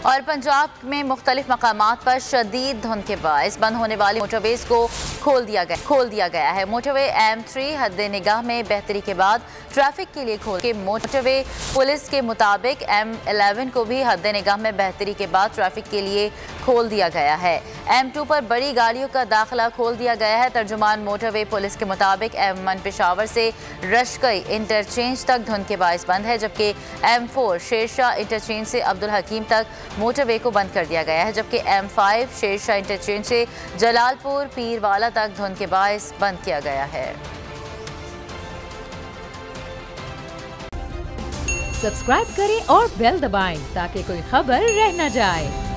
और पंजाब में मुख्तलिफ मकामात पर शदीद धुंध के बायस बंद होने वाली मोटरवेज को खोल दिया गया है। मोटरवे M3 हद निगाह में बेहतरी के बाद ट्रैफिक के लिए खोल के मोटरवे पुलिस के मुताबिक M11 को भी हद निगाह में बेहतरी के बाद ट्रैफिक के लिए खोल दिया गया है। M2 पर बड़ी गाड़ियों का दाखिला खोल दिया गया है। तर्जुमान मोटरवे पुलिस के मुताबिक M1 पेशावर से रशकई इंटरचेंज तक धुंध के बायस बंद है, जबकि M4 शेरशाह इंटरचेंज से अब्दुल हकीम तक मोटरवे को बंद कर दिया गया है, जबकि M5 शेरशाह इंटरचेंज से जलालपुर पीरवाला तक धुंध के बायस बंद किया गया है। सब्सक्राइब करें और बेल दबाएं ताकि कोई खबर रह न जाए।